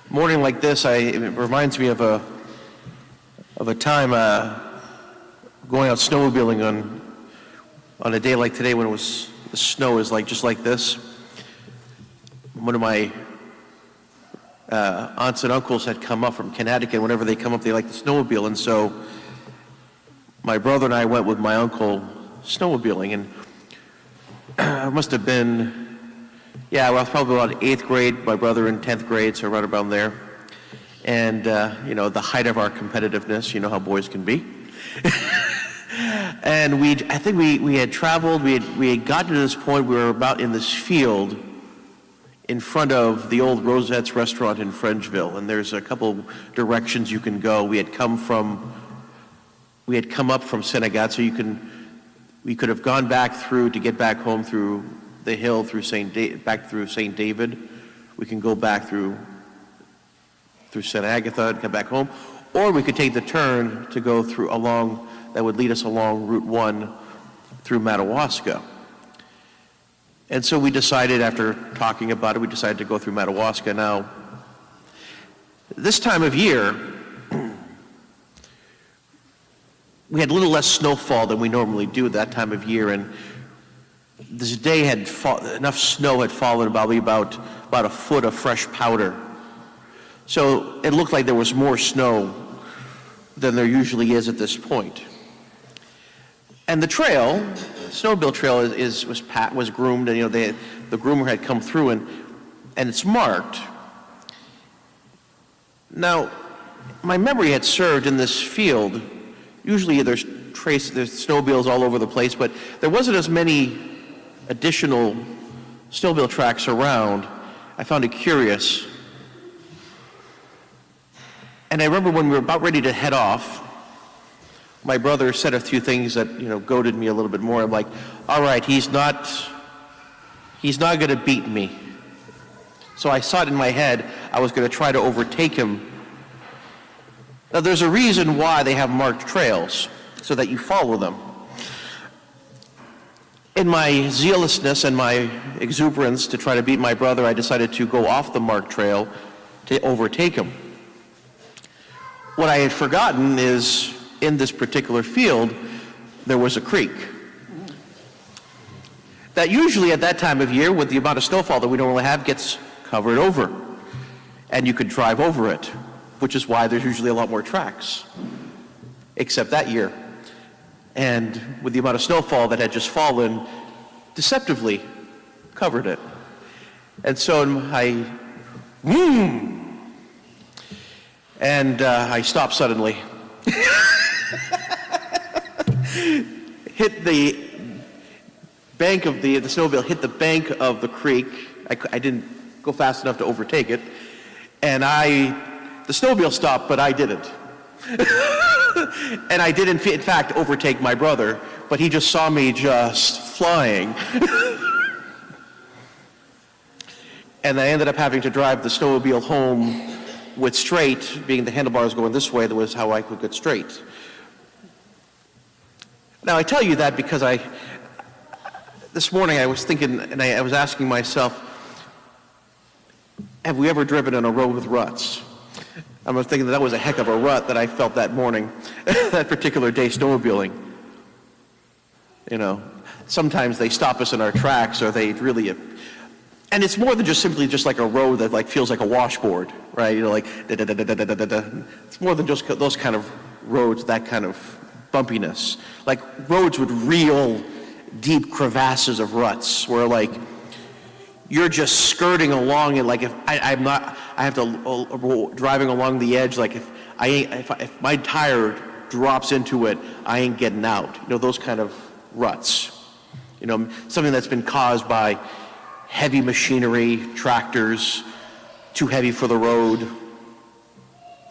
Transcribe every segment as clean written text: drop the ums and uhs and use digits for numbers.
Morning like this, it reminds me of a time going out snowmobiling on a day like today when the snow is just like this. One of my aunts and uncles had come up from Connecticut. Whenever they come up, they like to snowmobile, and so my brother and I went with my uncle snowmobiling, and I must have been. Yeah, well, I was probably about 8th grade, my brother in 10th grade, so right around there. And, the height of our competitiveness, you know how boys can be. And I think we had traveled, we had gotten to this point, we were about in this field in front of the old Rosette's restaurant in Fringeville, and there's a couple directions you can go. We had come up from Senegat, so we could have gone back through to get back home through the hill back through St. David. We can go back through St. Agatha and come back home, or we could take the turn to go that would lead us along Route 1 through Madawaska. And so we decided, after talking about it, we decided to go through Madawaska. Now, this time of year, we had a little less snowfall than we normally do at that time of year, and this day enough snow had fallen, probably about a foot of fresh powder. So it looked like there was more snow than there usually is at this point. And the snowmobile trail was groomed, and the groomer had come through, and it's marked. Now, my memory had served in this field. Usually there's snowmobiles all over the place, but there wasn't as many additional snowmobile tracks around. I found it curious. And I remember when we were about ready to head off, my brother said a few things that, goaded me a little bit more. I'm like, all right, he's not going to beat me. So I saw it in my head, I was going to try to overtake him. Now there's a reason why they have marked trails, so that you follow them. In my zealousness and my exuberance to try to beat my brother, I decided to go off the marked trail to overtake him. What I had forgotten is, in this particular field, there was a creek that usually at that time of year, with the amount of snowfall that we normally have, gets covered over, and you could drive over it, which is why there's usually a lot more tracks, except that year. And with the amount of snowfall that had just fallen, deceptively covered it. And so I stopped suddenly. Hit the bank of the snowmobile, hit the bank of the creek. I didn't go fast enough to overtake it. And the snowmobile stopped, but I didn't. And I did, in fact, overtake my brother, but he just saw me just flying. And I ended up having to drive the snowmobile home with straight, being the handlebars going this way, that was how I could get straight. Now, I tell you that because this morning I was thinking, and I was asking myself, have we ever driven on a road with ruts? I was thinking that was a heck of a rut that I felt that morning, that particular day snowmobiling. Sometimes they stop us in our tracks, or they really, and it's more than simply like a road that feels like a washboard, right? It's more than just those kind of roads, that kind of bumpiness. Like roads with real deep crevasses of ruts, where you're just skirting along it. If I have to driving along the edge. If my tire drops into it, I ain't getting out. Those kind of ruts. Something that's been caused by heavy machinery, tractors, too heavy for the road.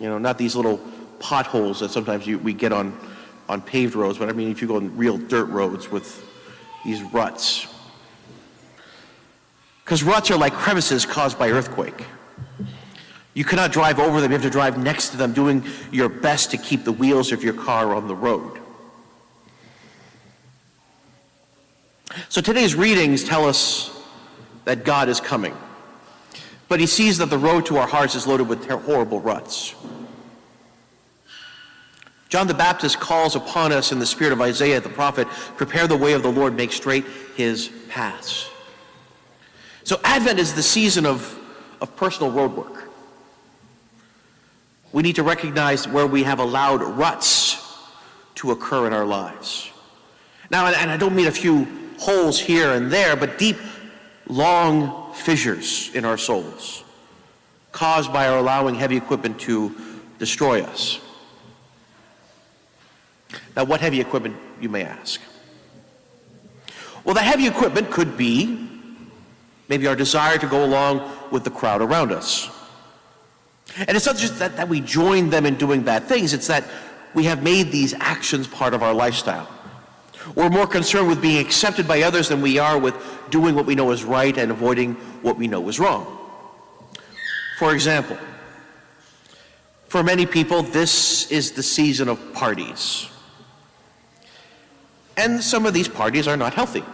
Not these little potholes that sometimes we get on paved roads, but I mean if you go on real dirt roads with these ruts. Because ruts are like crevices caused by earthquake. You cannot drive over them, you have to drive next to them, doing your best to keep the wheels of your car on the road. So today's readings tell us that God is coming. But he sees that the road to our hearts is loaded with horrible ruts. John the Baptist calls upon us in the spirit of Isaiah the prophet, prepare the way of the Lord, make straight his paths. So Advent is the season of personal road work. We need to recognize where we have allowed ruts to occur in our lives. Now, and I don't mean a few holes here and there, but deep, long fissures in our souls caused by our allowing heavy equipment to destroy us. Now, what heavy equipment, you may ask? Well, the heavy equipment could be maybe our desire to go along with the crowd around us. And it's not just that we join them in doing bad things, it's that we have made these actions part of our lifestyle. We're more concerned with being accepted by others than we are with doing what we know is right and avoiding what we know is wrong. For example, for many people, this is the season of parties. And some of these parties are not healthy.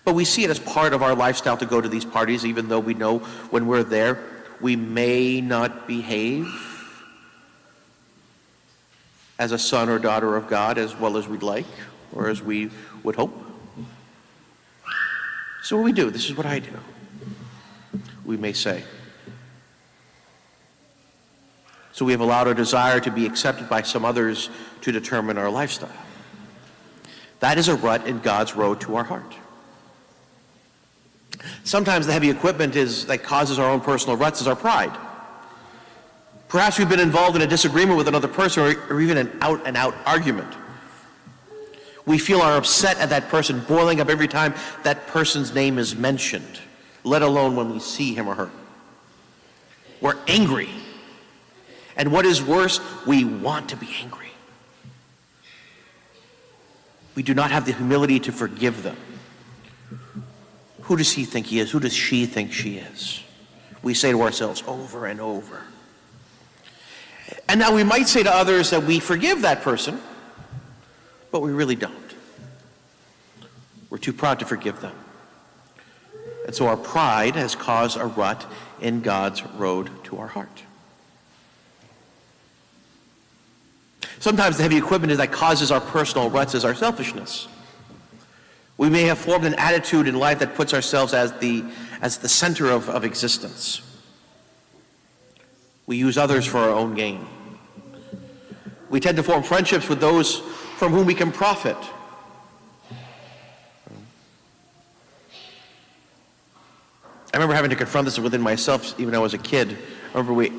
But we see it as part of our lifestyle to go to these parties, even though we know when we're there, we may not behave as a son or daughter of God as well as we'd like, or as we would hope. So what we do, this is what I do, we may say. So we have allowed our desire to be accepted by some others to determine our lifestyle. That is a rut in God's road to our heart. Sometimes the heavy equipment that causes our own personal ruts is our pride. Perhaps we've been involved in a disagreement with another person or even an out-and-out argument. We feel our upset at that person boiling up every time that person's name is mentioned, let alone when we see him or her. We're angry. And what is worse, we want to be angry. We do not have the humility to forgive them. Who does he think he is? Who does she think she is? We say to ourselves over and over. And now we might say to others that we forgive that person, but we really don't. We're too proud to forgive them. And so our pride has caused a rut in God's road to our heart. Sometimes the heavy equipment that causes our personal ruts is our selfishness. We may have formed an attitude in life that puts ourselves as the center of existence. We use others for our own gain. We tend to form friendships with those from whom we can profit. I remember having to confront this within myself even when I was a kid. I remember we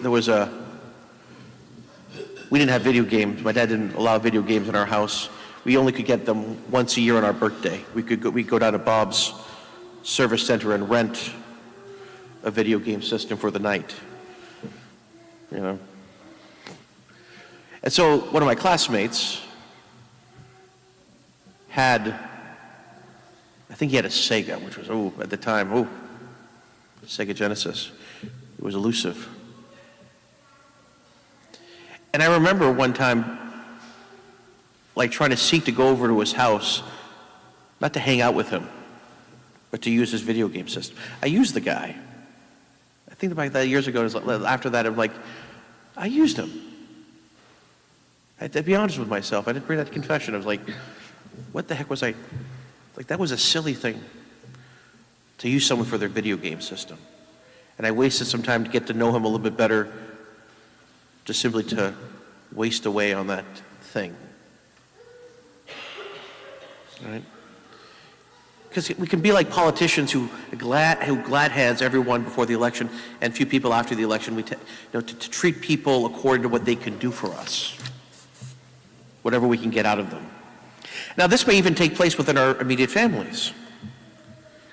didn't have video games. My dad didn't allow video games in our house. We only could get them once a year on our birthday. We'd go down to Bob's service center and rent a video game system for the night. You know. And so one of my classmates I think he had a Sega, which was, at the time, Sega Genesis. It was elusive. And I remember one time, trying to seek to go over to his house, not to hang out with him, but to use his video game system. I used the guy. I think about that years ago. After that, I'm like, I used him. I had to be honest with myself. I didn't bring that confession. I was like, what the heck was I? That was a silly thing to use someone for their video game system. And I wasted some time to get to know him a little bit better, just simply to waste away on that thing. Right? Because we can be like politicians who glad hands everyone before the election and few people after the election. To treat people according to what they can do for us, whatever we can get out of them. Now, this may even take place within our immediate families.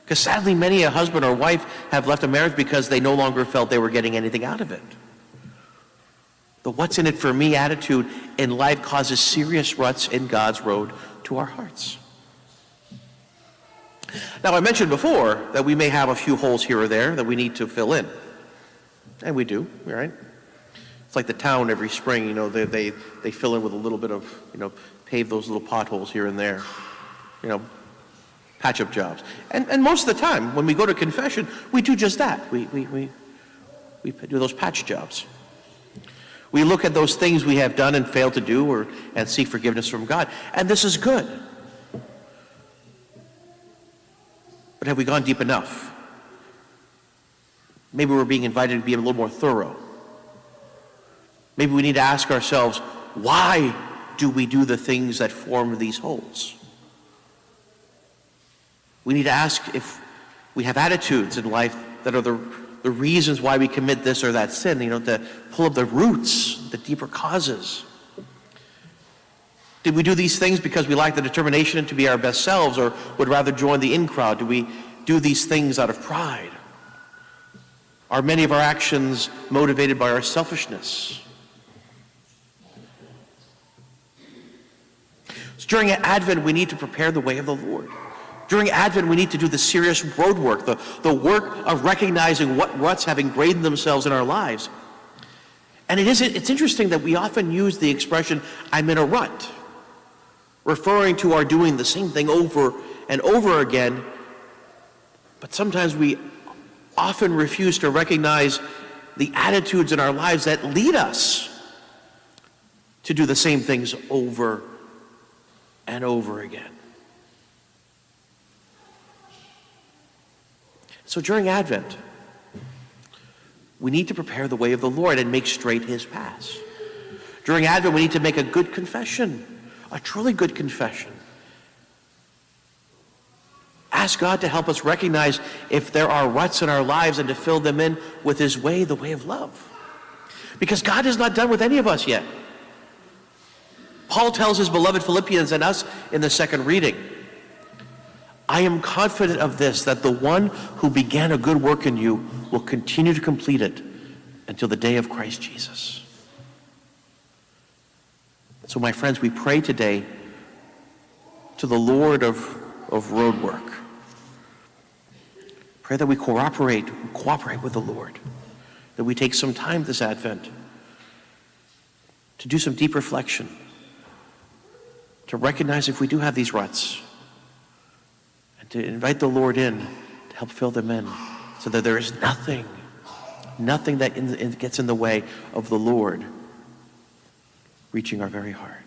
Because sadly, many a husband or wife have left a marriage because they no longer felt they were getting anything out of it. The what's in it for me attitude in life causes serious ruts in God's road to our hearts. Now, I mentioned before that we may have a few holes here or there that we need to fill in. And we do, right? It's like the town every spring, they fill in with a little bit of, pave those little potholes here and there. patch-up jobs. And most of the time, when we go to confession, we do just that. We do those patch jobs. We look at those things we have done and failed to do and seek forgiveness from God. And this is good. But have we gone deep enough? Maybe we're being invited to be a little more thorough. Maybe we need to ask ourselves, why do we do the things that form these holes? We need to ask if we have attitudes in life that are the reasons why we commit this or that sin, to pull up the roots, the deeper causes. Did we do these things because we lack the determination to be our best selves, or would rather join the in crowd? Do we do these things out of pride? Are many of our actions motivated by our selfishness? So during Advent, we need to prepare the way of the Lord. During Advent, we need to do the serious road work, the work of recognizing what ruts have ingrained themselves in our lives. And it's interesting that we often use the expression, I'm in a rut, referring to our doing the same thing over and over again, but sometimes we often refuse to recognize the attitudes in our lives that lead us to do the same things over and over again. So during Advent, we need to prepare the way of the Lord and make straight his paths. During Advent, we need to make a good confession, a truly good confession. Ask God to help us recognize if there are ruts in our lives and to fill them in with his way, the way of love. Because God is not done with any of us yet. Paul tells his beloved Philippians and us in the second reading, I am confident of this, that the one who began a good work in you will continue to complete it until the day of Christ Jesus. So my friends, we pray today to the Lord of road work. Pray that we cooperate with the Lord, that we take some time this Advent to do some deep reflection, to recognize if we do have these ruts, and to invite the Lord in to help fill them in, so that there is nothing that gets in the way of the Lord reaching our very heart.